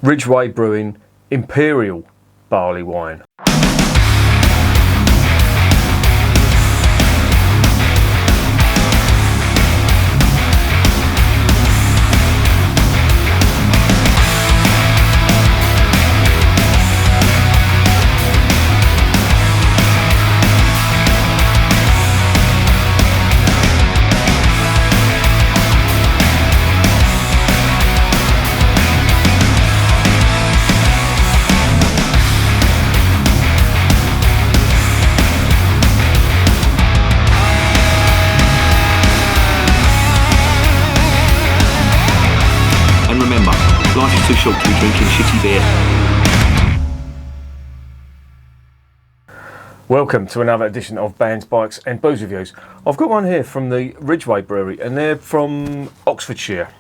Ridgeway Brewing Imperial Barley Wine. Life is too short to be drinking shitty beer. Welcome to another edition of Bands, Bikes and Booze Reviews. I've got one here from the Ridgeway Brewery, and they're from Oxfordshire.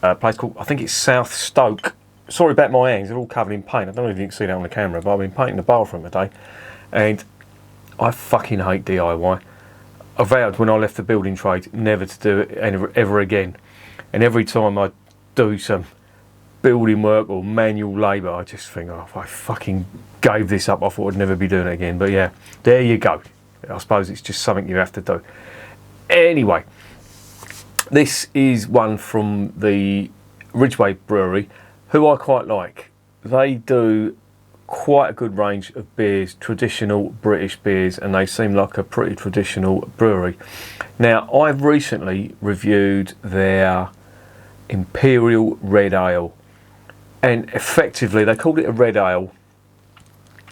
A place called, I think it's South Stoke. Sorry about my hands, they're all covered in paint. I don't know if you can see that on the camera, but I've been painting the bathroom today. And I fucking hate DIY. I vowed when I left the building trade never to do it ever again. And every time I do some building work or manual labour, I just think, oh, if I fucking gave this up, I thought I'd never be doing it again. But yeah, there you go. I suppose it's just something you have to do. Anyway, this is one from the Ridgeway Brewery, who I quite like. They do quite a good range of beers, traditional British beers, and they seem like a pretty traditional brewery. Now, I've recently reviewed their Imperial Red Ale. And effectively, they called it a red ale,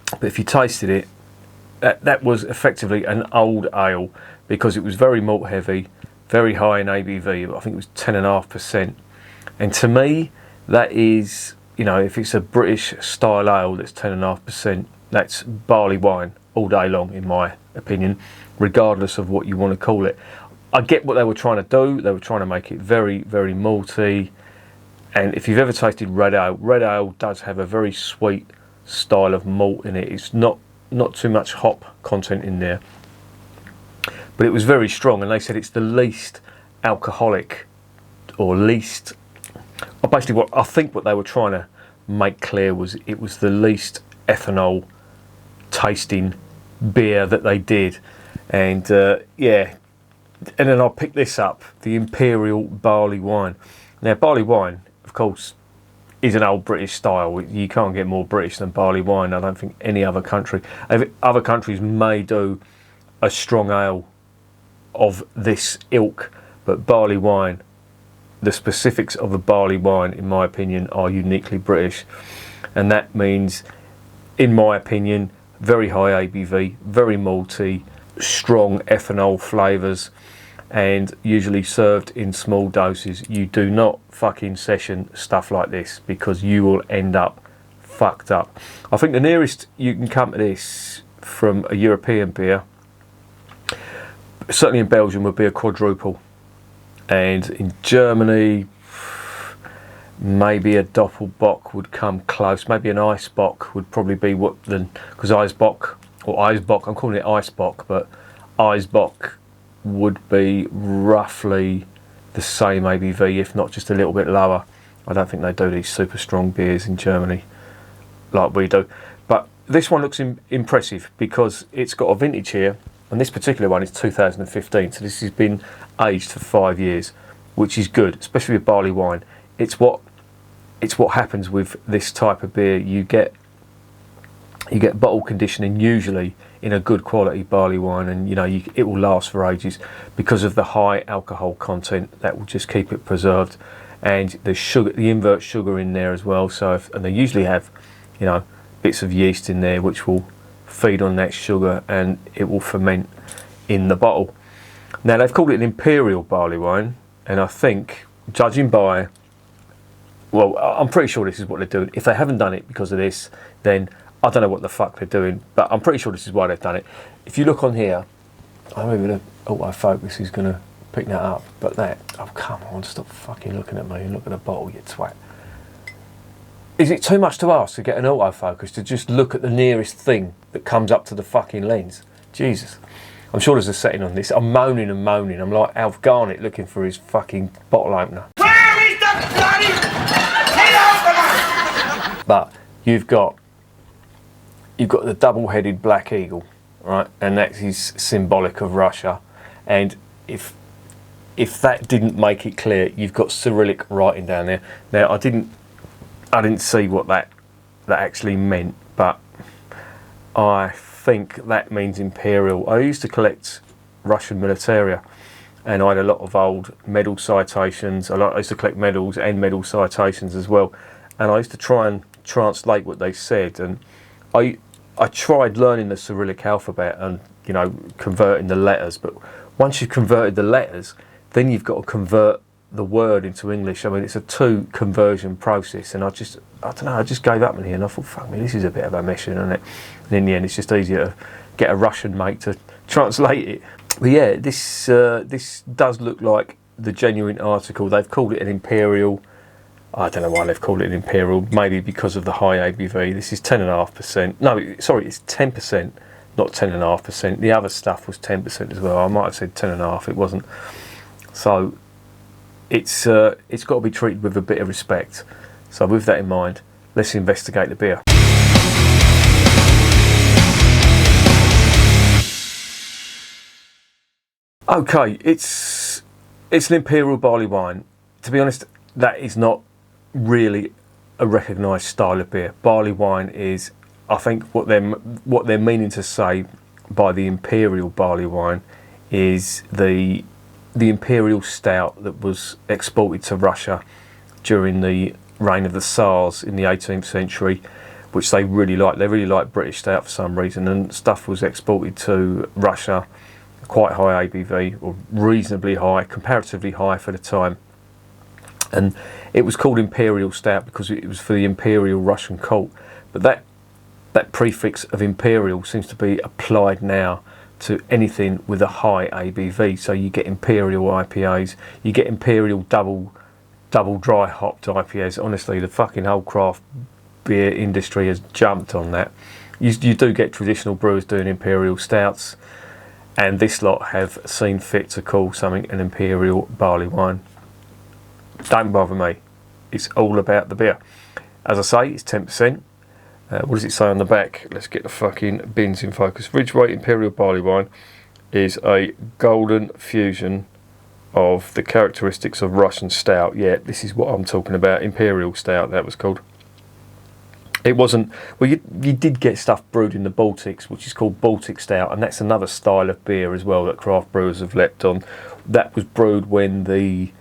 but if you tasted it, that was effectively an old ale because it was very malt heavy, very high in ABV. I think it was 10.5%. And to me, that is, you know, if it's a British style ale that's 10.5%, that's barley wine all day long, in my opinion, regardless of what you want to call it. I get what they were trying to do. They were trying to make it very, very malty. And if you've ever tasted red ale does have a very sweet style of malt in it. It's not too much hop content in there. But it was very strong, and they said it's the least alcoholic, or least... Basically, what I think what they were trying to make clear was it was the least ethanol tasting beer that they did. And yeah, and then I picked this up, the Imperial Barley Wine. Now, barley wine, of course, is an old British style. You can't get more British than barley wine. I don't think any other country. Other countries may do a strong ale of this ilk, but barley wine, the specifics of a barley wine, in my opinion, are uniquely British. And that means, in my opinion, very high ABV, very malty, strong ethanol flavours, and usually served in small doses. You do not fucking session stuff like this because you will end up fucked up. I think the nearest you can come to this from a European beer, certainly in Belgium, would be a quadruple. And in Germany, maybe a Doppelbock would come close. Maybe an Eisbock would probably be what the... Because Eisbock, I'm calling it Eisbock, but Eisbock would be roughly the same ABV, if not just a little bit lower. I don't think they do these super strong beers in Germany like we do. But this one looks impressive because it's got a vintage here, and this particular one is 2015, so this has been aged for 5 years, which is good, especially with barley wine. It's what happens with this type of beer. You get bottle conditioning usually in a good quality barley wine, and it will last for ages because of the high alcohol content that will just keep it preserved, and the sugar, the invert sugar in there as well. So and they usually have bits of yeast in there which will feed on that sugar, and it will ferment in the bottle. Now, they've called it an Imperial barley wine, and I think, judging by, well, I'm pretty sure this is what they're doing. If they haven't done it because of this, then I don't know what the fuck they're doing, but I'm pretty sure this is why they've done it. If you look on here, I don't even know, autofocus is going to pick that up, but that, oh come on, stop fucking looking at me and look at the bottle, you twat. Is it too much to ask to get an autofocus to just look at the nearest thing that comes up to the fucking lens? Jesus. I'm sure there's a setting on this. I'm moaning and moaning. I'm like Alf Garnett looking for his fucking bottle opener. Where is the bloody tin opener? But you've got the double-headed black eagle, right? And that is symbolic of Russia. And if that didn't make it clear, you've got Cyrillic writing down there. Now I didn't see what that actually meant, but I think that means imperial. I used to collect Russian militaria, and I had a lot of old medal citations. I used to collect medals and medal citations as well, and I used to try and translate what they said. And I tried learning the Cyrillic alphabet and converting the letters, but once you've converted the letters, then you've got to convert the word into English. I mean, it's a 2 conversion process, and I don't know, I just gave up in here, and I thought, fuck me, this is a bit of a mission, isn't it? And in the end, it's just easier to get a Russian mate to translate it. But yeah, this does look like the genuine article. They've called it an Imperial. I don't know why they've called it an Imperial. Maybe because of the high ABV. This is 10.5%. No, sorry, it's 10%, not 10.5%. The other stuff was 10% as well. I might have said 10.5. It wasn't. So it's got to be treated with a bit of respect. So with that in mind, let's investigate the beer. Okay, it's an Imperial Barley wine. To be honest, that is not really a recognised style of beer. Barley wine is, I think, what they're meaning to say by the Imperial Barley wine is the Imperial Stout that was exported to Russia during the reign of the Tsars in the 18th century, which they really like. They really like British Stout for some reason, and stuff was exported to Russia, quite high ABV, or reasonably high, comparatively high for the time. And it was called Imperial Stout because it was for the Imperial Russian court. But that prefix of Imperial seems to be applied now to anything with a high ABV. So you get Imperial IPAs, you get Imperial double dry hopped IPAs. Honestly, the fucking whole craft beer industry has jumped on that. You do get traditional brewers doing Imperial Stouts, and this lot have seen fit to call something an Imperial Barley wine. Don't bother me. It's all about the beer. As I say, it's 10%. What does it say on the back? Let's get the fucking bins in focus. Ridgeway Imperial Barley wine is a golden fusion of the characteristics of Russian stout. Yeah, this is what I'm talking about. Imperial Stout, that was called. It wasn't, well, you did get stuff brewed in the Baltics, which is called Baltic Stout, and that's another style of beer as well that craft brewers have leapt on. That was brewed when the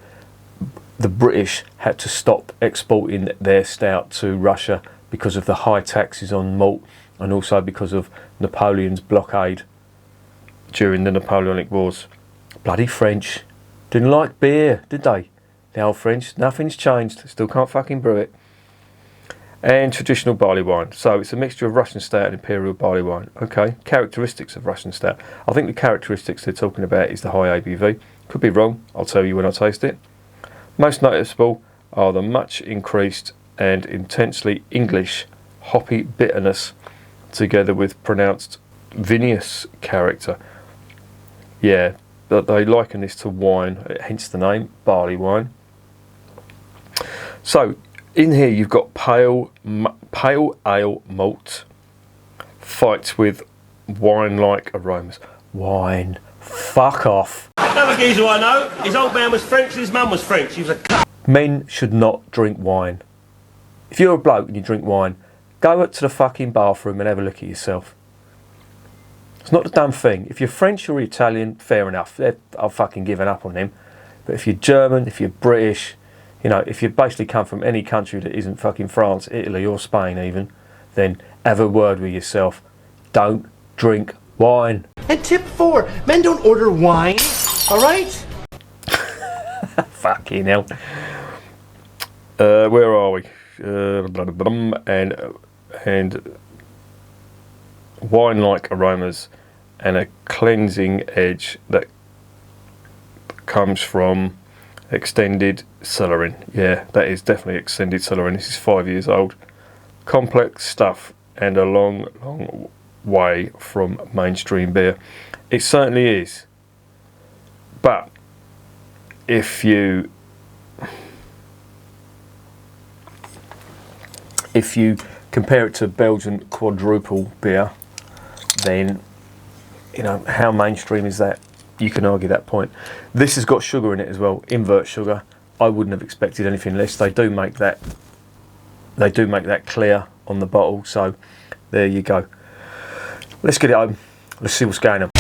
British had to stop exporting their stout to Russia because of the high taxes on malt, and also because of Napoleon's blockade during the Napoleonic Wars. Bloody French. Didn't like beer, did they? The old French. Nothing's changed. Still can't fucking brew it. And traditional barley wine. So it's a mixture of Russian stout and Imperial barley wine. Okay, characteristics of Russian stout. I think the characteristics they're talking about is the high ABV. Could be wrong. I'll tell you when I taste it. Most noticeable are the much increased and intensely English hoppy bitterness, together with pronounced vinous character. Yeah, but they liken this to wine, hence the name, barley wine. So in here you've got pale ale malt, fights with wine-like aromas. Wine, fuck off. Another geezer I know, his old man was French and his mum was French. He was a cunt. Men should not drink wine. If you're a bloke and you drink wine, go up to the fucking bathroom and have a look at yourself. It's not the dumb thing. If you're French or Italian, fair enough. I've fucking given up on them. But if you're German, if you're British, if you basically come from any country that isn't fucking France, Italy or Spain even, then have a word with yourself. Don't drink wine. And tip 4, men don't order wine, alright? Fucking hell. Where are we? And wine-like aromas and a cleansing edge that comes from extended cellaring. Yeah, that is definitely extended cellaring. This is 5 years old. Complex stuff and a long way from mainstream beer. It certainly is. But if you if you compare it to Belgian quadruple beer, then, you know, how mainstream is that? You can argue that point. This has got sugar in it as well, invert sugar. I wouldn't have expected anything less. They do make that clear on the bottle, so there you go. Let's get it open. Let's see what's going on.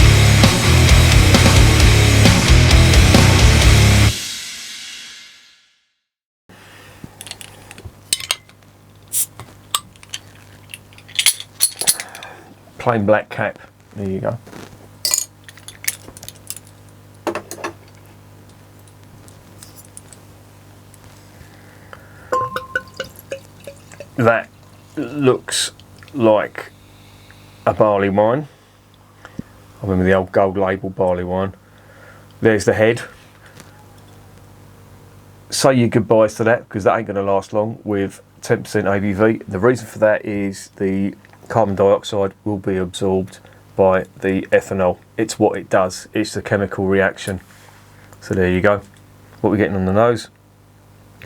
Plain black cap. There you go. That looks like a barley wine. I remember the old gold label barley wine. There's the head. Say your goodbyes to that, because that ain't going to last long with 10% ABV. The reason for that is the carbon dioxide will be absorbed by the ethanol. It's what it does. It's the chemical reaction. So there you go. What we're getting on the nose.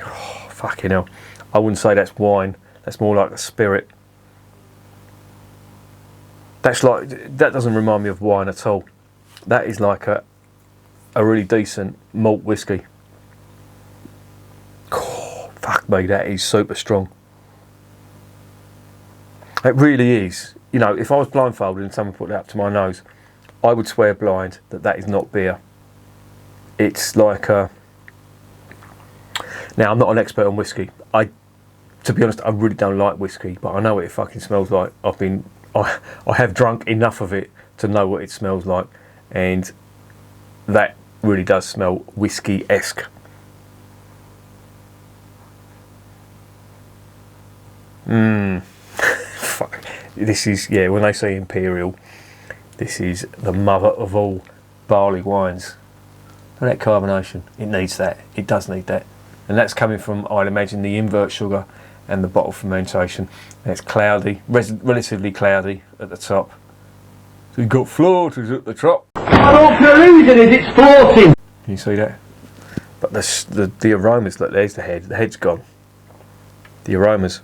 Oh, fucking hell. I wouldn't say that's wine. That's more like a spirit. That doesn't remind me of wine at all. That is like a really decent malt whiskey. Oh, fuck me, that is super strong. It really is. You know, if I was blindfolded and someone put that up to my nose, I would swear blind that that is not beer. It's like a... Now, I'm not an expert on whiskey. To be honest, I really don't like whiskey, but I know what it fucking smells like. I have drunk enough of it to know what it smells like, and that really does smell whiskey-esque. Fuck. This is, yeah, when they say Imperial, this is the mother of all barley wines. And that carbonation, it needs that. It does need that. And that's coming from, I'd imagine, the invert sugar and the bottle fermentation. And it's cloudy, relatively cloudy at the top. So you've got floaters at the top. I'm all perusing as it's floating. Can you see that? But the aromas, look, there's the head. The head's gone. The aromas.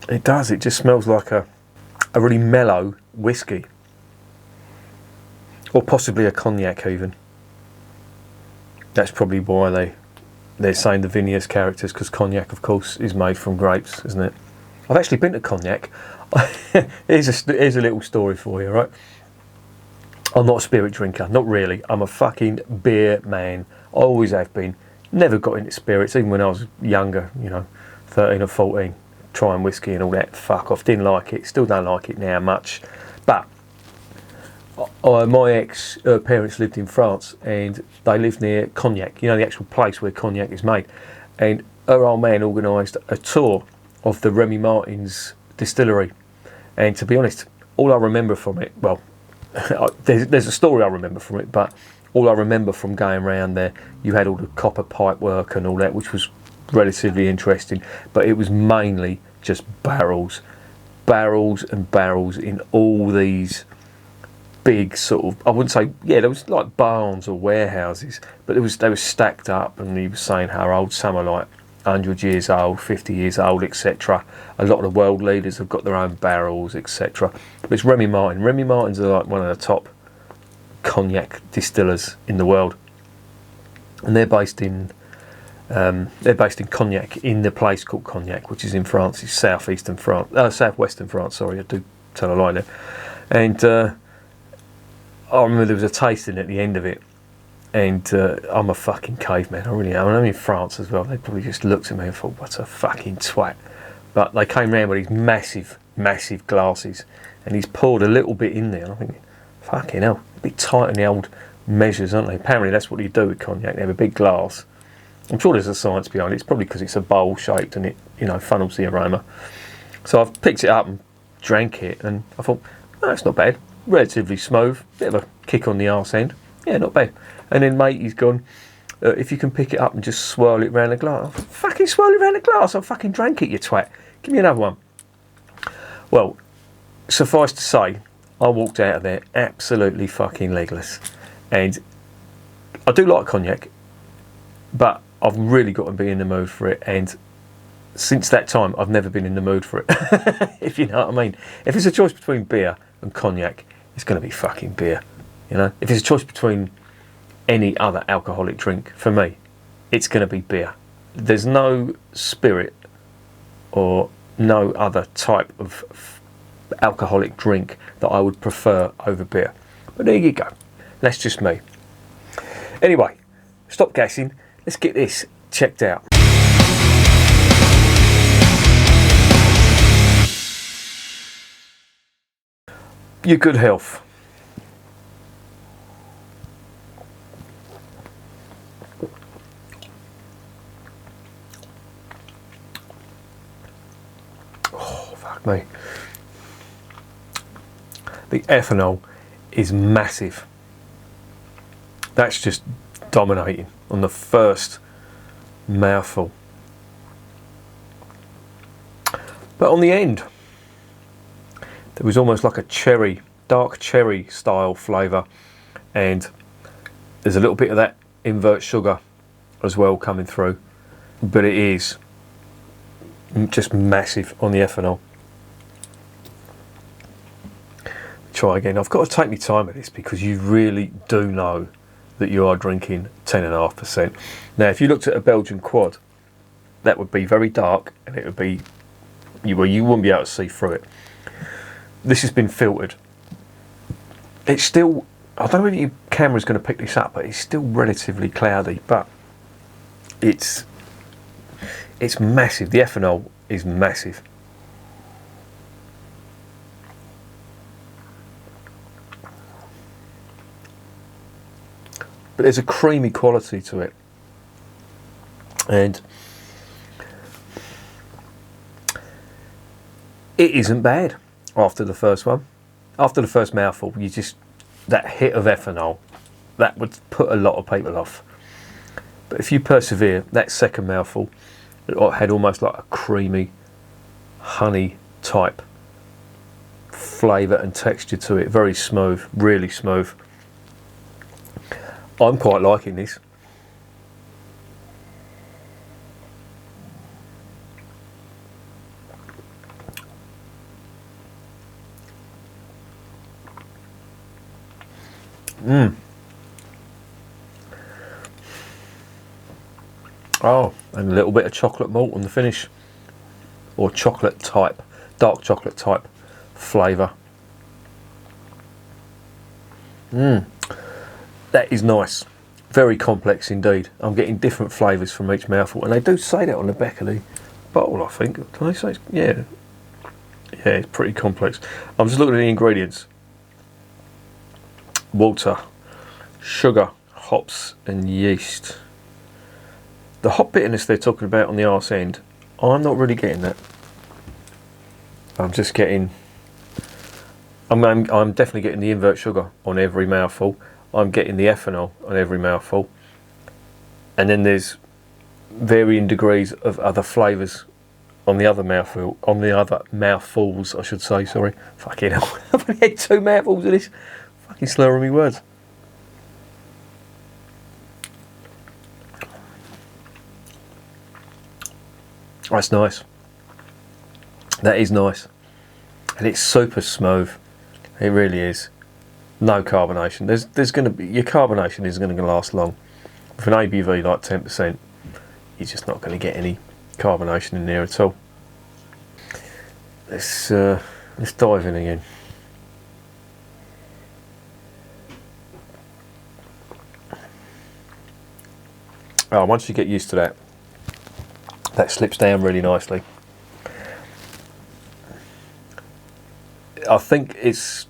It does, it just smells like a really mellow whiskey. Or possibly a cognac even. That's probably why they're saying the vineyards characters, because cognac, of course, is made from grapes, isn't it? I've actually been to Cognac. Here's a little story for you, right? I'm not a spirit drinker, not really. I'm a fucking beer man. I always have been. Never got into spirits, even when I was younger, you know, 13 or 14. Trying whiskey and all that, fuck off. Didn't like it, still don't like it now much. But my ex parents lived in France, and they lived near Cognac, you know, the actual place where cognac is made. And her old man organised a tour of the Remy Martin's distillery. And to be honest, all I remember from it, well, there's a story I remember from it, but all I remember from going around there, you had all the copper pipe work and all that, which was relatively interesting, but it was mainly just barrels and barrels in all these big sort of, I wouldn't say, yeah, there was like barns or warehouses, but they were stacked up, and he was saying how old some are, like 100 years old, 50 years old, etc. A lot of the world leaders have got their own barrels, etc. But it's Remy Martin. Remy Martins are like one of the top cognac distillers in the world, and they're based in Cognac, in the place called Cognac, which is in France. It's southwestern France. Sorry, I do tell a lie there. And I remember there was a tasting at the end of it, and I'm a fucking caveman. I really am. And I'm in France as well. They probably just looked at me and thought, "What a fucking twat!" But they came round with these massive glasses, and he's poured a little bit in there. And I'm thinking, "Fucking hell, a bit tight in the old measures, aren't they?" Apparently, that's what you do with cognac. They have a big glass. I'm sure there's a science behind it. It's probably because it's a bowl shaped and it, you know, funnels the aroma. So I've picked it up and drank it, and I thought, oh, it's not bad. Relatively smooth, bit of a kick on the arse end. Yeah, not bad. And then matey's gone, if you can pick it up and just swirl it around the glass. I thought, fucking swirl it around the glass. I fucking drank it, you twat. Give me another one. Well, suffice to say, I walked out of there absolutely fucking legless. And I do like cognac, but I've really got to be in the mood for it, and since that time I've never been in the mood for it. If you know what I mean. If it's a choice between beer and cognac, it's going to be fucking beer. You know, if it's a choice between any other alcoholic drink, for me, it's going to be beer. There's no spirit or no other type of alcoholic drink that I would prefer over beer. But there you go. That's just me. Anyway, stop gassing. Let's get this checked out. Your good health. Oh, fuck me. The ethanol is massive. That's just dominating on the first mouthful. But on the end, there was almost like a cherry, dark cherry style flavour, and there's a little bit of that invert sugar as well coming through, but it is just massive on the ethanol. Try again. I've got to take my time with this because you really do know that you are drinking 10.5%. Now, if you looked at a Belgian quad, that would be very dark, and it would be you wouldn't be able to see through it. This has been filtered. It's still, I don't know if your camera's going to pick this up, but it's still relatively cloudy, but it's massive. The ethanol is massive. But there's a creamy quality to it, and it isn't bad after the first one. After the first mouthful, that hit of ethanol, that would put a lot of people off. But if you persevere, that second mouthful, it had almost like a creamy honey type flavour and texture to it. Very smooth, really smooth. I'm quite liking this. Oh, and a little bit of chocolate malt on the finish, or chocolate type, dark chocolate type flavour. That is nice. Very complex indeed. I'm getting different flavours from each mouthful, and they do say that on the back of the bottle, I think. Can they say it's, yeah, it's pretty complex. I'm just looking at the ingredients. Water, sugar, hops and yeast. The hop bitterness they're talking about on the arse end, I'm not really getting that. I'm just getting, I'm definitely getting the invert sugar on every mouthful. I'm getting the ethanol on every mouthful, and then there's varying degrees of other flavours on the other mouthful, on the other mouthfuls, I should say. Sorry, fucking hell, I've only had 2 mouthfuls of this. Fucking slurring me words. That's nice. That is nice, and it's super smooth. It really is. No carbonation. There's going to be, your carbonation isn't going to last long. With an ABV like 10%, you're just not going to get any carbonation in there at all. Let's dive in again. Oh, once you get used to that, that slips down really nicely. I think it's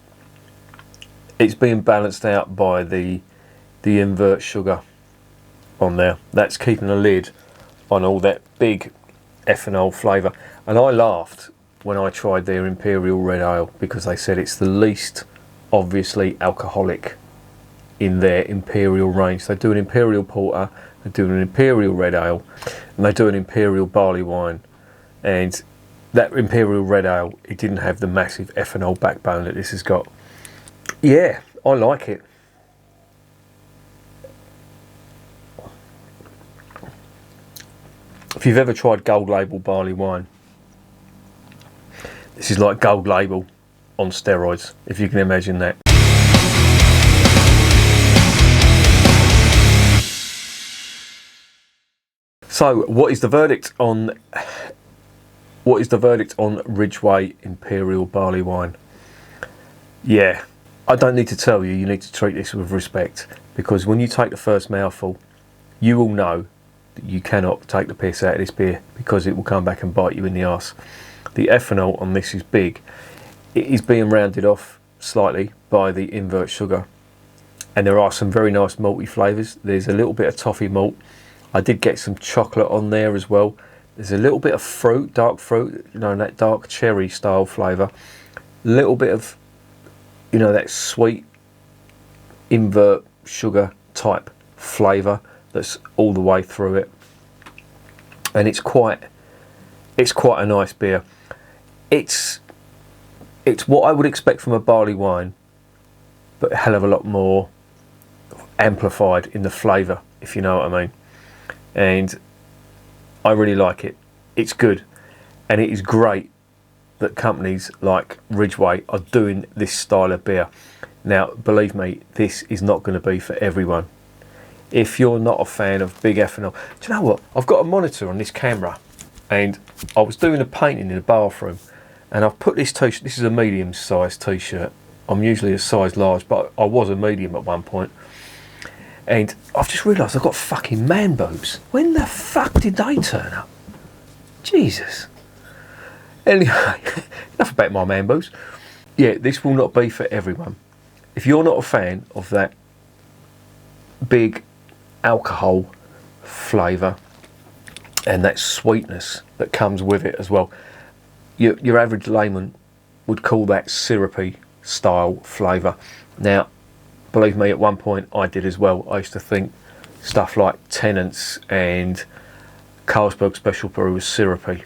being balanced out by the invert sugar on there. That's keeping a lid on all that big ethanol flavour. And I laughed when I tried their Imperial Red Ale because they said it's the least obviously alcoholic in their Imperial range. They do an Imperial Porter, they do an Imperial Red Ale, and they do an Imperial Barley Wine. And that Imperial Red Ale, it didn't have the massive ethanol backbone that this has got. Yeah, I like it. If you've ever tried gold label barley wine, this is like gold label on steroids, if you can imagine that. So, what is the verdict on Ridgeway Imperial Barley Wine? Yeah, I don't need to tell you, you need to treat this with respect, because when you take the first mouthful, you will know that you cannot take the piss out of this beer, because it will come back and bite you in the arse. The ethanol on this is big. It is being rounded off slightly by the invert sugar, and there are some very nice malty flavours. There's a little bit of toffee malt. I did get some chocolate on there as well. There's a little bit of fruit, dark fruit, you know, that dark cherry style flavour. A little bit of, you know, that sweet invert sugar type flavour that's all the way through it. And it's quite a nice beer. It's what I would expect from a barley wine, but a hell of a lot more amplified in the flavour, if you know what I mean. And I really like it. It's good, and it is great that companies like Ridgeway are doing this style of beer. Now, believe me, this is not going to be for everyone. If you're not a fan of big ethanol, do you know what? I've got a monitor on this camera, and I was doing a painting in the bathroom, and I've put this t-shirt. This is a medium-sized t-shirt. I'm usually a size large, but I was a medium at one point. And I've just realised I've got fucking man boobs. When the fuck did they turn up? Jesus. Anyway, enough about my man boobs. Yeah, this will not be for everyone. If you're not a fan of that big alcohol flavour and that sweetness that comes with it as well, your average layman would call that syrupy style flavour. Now, believe me, at one point I did as well. I used to think stuff like Tennant's and Carlsberg Special Brew was syrupy.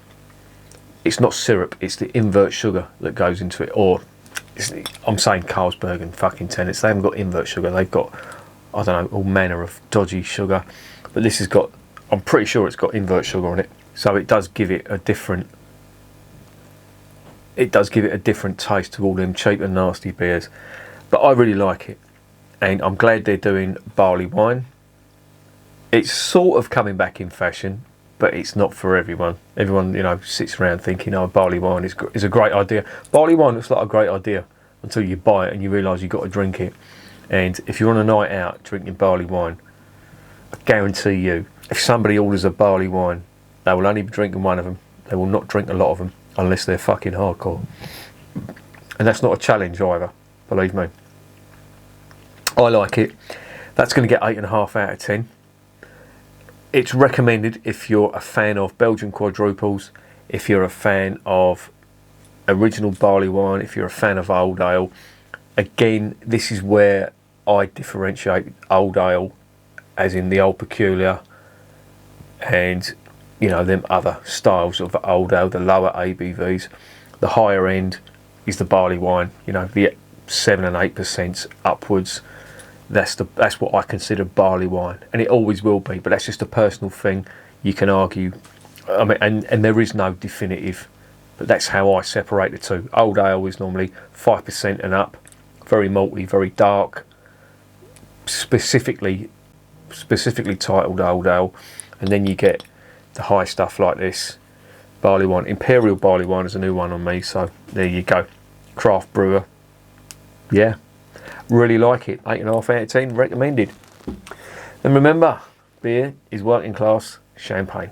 It's not syrup, it's the invert sugar that goes into it. Or, I'm saying Carlsberg and fucking Tennant's, they haven't got invert sugar, they've got, I don't know, all manner of dodgy sugar. But this has got, I'm pretty sure it's got invert sugar on it. So it does give it a different taste to all them cheap and nasty beers. But I really like it. And I'm glad they're doing barley wine. It's sort of coming back in fashion, but it's not for everyone. Everyone, you know, sits around thinking, oh, barley wine is a great idea. Barley wine looks like a great idea until you buy it and you realise you've got to drink it. And if you're on a night out drinking barley wine, I guarantee you, if somebody orders a barley wine, they will only be drinking one of them. They will not drink a lot of them unless they're fucking hardcore. And that's not a challenge either, believe me. I like it. That's going to get 8.5 out of 10. It's recommended if you're a fan of Belgian quadruples, if you're a fan of original barley wine, if you're a fan of old ale. Again, this is where I differentiate old ale, as in the Old Peculiar, and you know, them other styles of old ale, the lower ABVs. The higher end is the barley wine, you know, the 7 and 8% upwards. That's what I consider barley wine, and it always will be. But that's just a personal thing. You can argue, I mean, and there is no definitive, but that's how I separate the two. Old ale is normally 5% and up, very malty, very dark, specifically titled old ale, and then you get the high stuff like this, barley wine. Imperial Barley Wine is a new one on me, so there you go. Craft brewer, yeah. Really like it. 8.5 out of 10, recommended. And remember, beer is working class champagne.